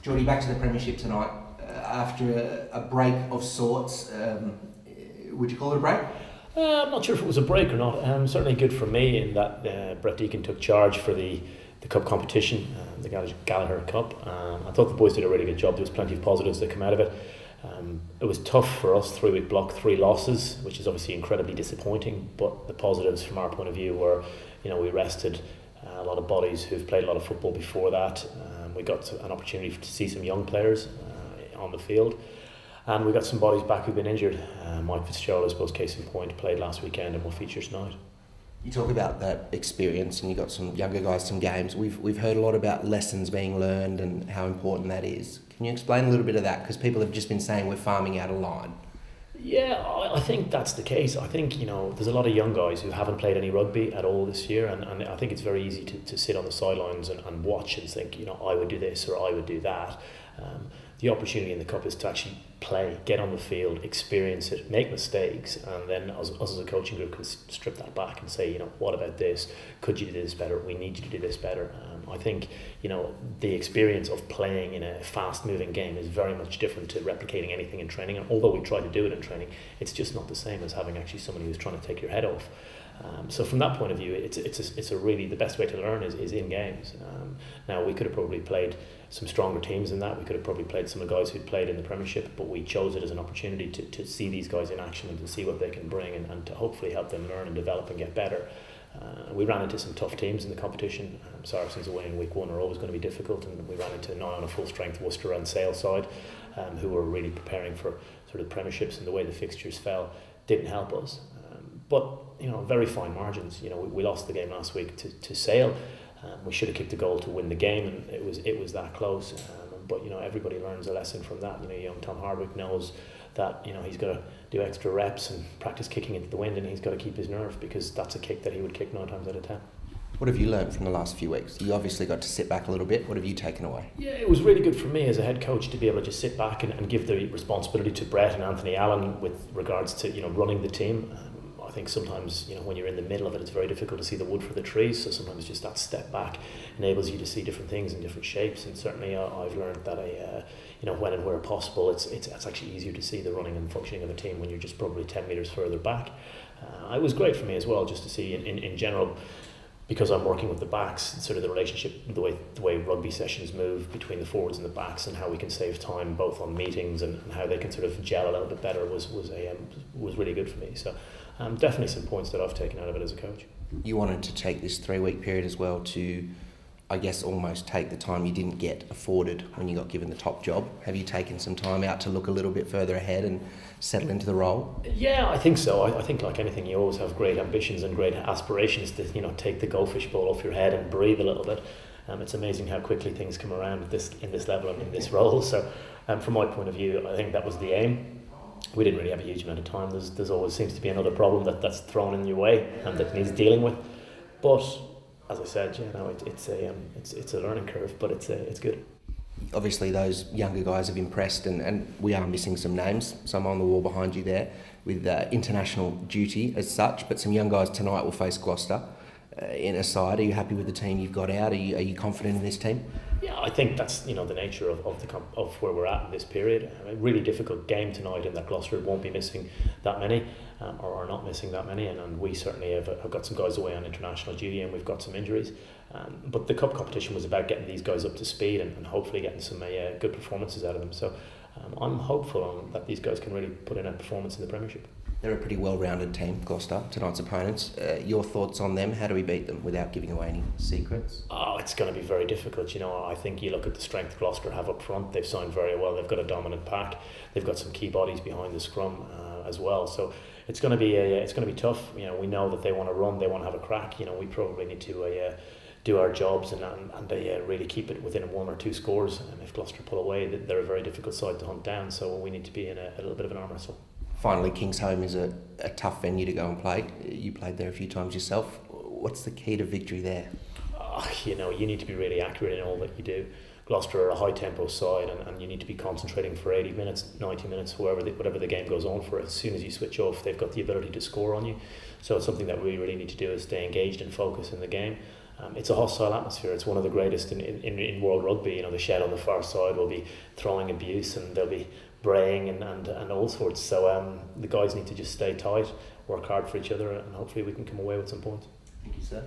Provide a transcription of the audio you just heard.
Geordie, back to the Premiership tonight. After a break of sorts, would you call it a break? I'm not sure if it was a break or not. Certainly good for me in that Brett Deacon took charge for the cup competition, the Gallagher Cup. I thought the boys did a really good job. There was plenty of positives that come out of it. It was tough for us, 3-week block, 3 losses, which is obviously incredibly disappointing. But the positives from our point of view were, we rested a lot of bodies who've played a lot of football before that. We got an opportunity to see some young players on the field, and we got some bodies back who've been injured. Mike Fitzgerald, I suppose, case in point, played last weekend and will feature tonight. You talk about that experience, and you got some younger guys, some games. We've heard a lot about lessons being learned and how important that is. Can you explain a little bit of that? Because people have just been saying we're farming out a line. Yeah, I think that's the case. I think, there's a lot of young guys who haven't played any rugby at all this year, and I think it's very easy to sit on the sidelines and watch and think, I would do this or I would do that. The opportunity in the Cup is to actually play, get on the field, experience it, make mistakes, and then us as a coaching group can strip that back and say, what about this? Could you do this better? We need you to do this better. I think, the experience of playing in a fast-moving game is very much different to replicating anything in training. And although we try to do it in training, it's just not the same as having actually somebody who's trying to take your head off. So from that point of view, it's a really, the best way to learn is in games. Now, we could have probably played some stronger teams than that. We could have probably played some of the guys who'd played in the Premiership, but we chose it as an opportunity to see these guys in action and to see what they can bring and to hopefully help them learn and develop and get better. We ran into some tough teams in the competition. Saracens away in week 1 are always going to be difficult, and we ran into nigh on a full strength Worcester and Sale side, who were really preparing for sort of premierships, and the way the fixtures fell didn't help us. But very fine margins. We lost the game last week to Sale. We should have kicked a goal to win the game, and it was that close. But everybody learns a lesson from that. Young Tom Hardwick knows that he's got to do extra reps and practice kicking into the wind, and he's got to keep his nerve, because that's a kick that he would kick 9 times out of 10. What have you learned from the last few weeks? You obviously got to sit back a little bit. What have you taken away? Yeah, it was really good for me as a head coach to be able to just sit back and give the responsibility to Brett and Anthony Allen with regards to running the team. I think sometimes when you're in the middle of it, it's very difficult to see the wood for the trees. So sometimes just that step back enables you to see different things in different shapes. And certainly I've learned that when and where possible, it's actually easier to see the running and functioning of a team when you're just probably 10 metres further back. It was great for me as well just to see in general, because I'm working with the backs, sort of the relationship, the way rugby sessions move between the forwards and the backs, and how we can save time both on meetings and how they can sort of gel a little bit better was really good for me. So definitely some points that I've taken out of it as a coach. You wanted to take this 3-week period as well to, I guess, almost take the time you didn't get afforded when you got given the top job. Have you taken some time out to look a little bit further ahead and settle into the role? Yeah, I think so. I think like anything, you always have great ambitions and great aspirations to take the goldfish bowl off your head and breathe a little bit. It's amazing how quickly things come around in this level and in this role. So from my point of view, I think that was the aim. We didn't really have a huge amount of time. There's always seems to be another problem that's thrown in your way and that needs dealing with. But as I said, it's a learning curve, but it's good. Obviously, those younger guys have impressed, and we are missing some names. Some on the wall behind you there with international duty as such. But some young guys tonight will face Gloucester in a side. Are you happy with the team you've got out? Are you confident in this team? Yeah, I think that's the nature of where we're at in this period. A really difficult game tonight, in that Gloucester won't be missing that many, or are not missing that many, and we certainly have got some guys away on international duty, and we've got some injuries. But the cup competition was about getting these guys up to speed and hopefully getting some good performances out of them. So I'm hopeful that these guys can really put in a performance in the Premiership. They're a pretty well-rounded team, Gloucester, tonight's opponents. Your thoughts on them? How do we beat them without giving away any secrets? Oh, it's going to be very difficult. I think you look at the strength Gloucester have up front. They've signed very well. They've got a dominant pack. They've got some key bodies behind the scrum as well. So it's going to be tough. We know that they want to run. They want to have a crack. We probably need to do our jobs and really keep it within 1 or 2 scores. And if Gloucester pull away, they're a very difficult side to hunt down. So we need to be in a little bit of an arm wrestle. Finally, Kingsholm is a tough venue to go and play. You played there a few times yourself. What's the key to victory there? You need to be really accurate in all that you do. Gloucester are a high tempo side, and you need to be concentrating for 80 minutes, 90 minutes, whatever the game goes on for. As soon as you switch off, they've got the ability to score on you. So it's something that we really need to do, is stay engaged and focus in the game. It's a hostile atmosphere. It's one of the greatest in world rugby. You know, the shed on the far side will be throwing abuse, and they'll be braying and all sorts. So the guys need to just stay tight, work hard for each other, and hopefully we can come away with some points. Thank you, sir.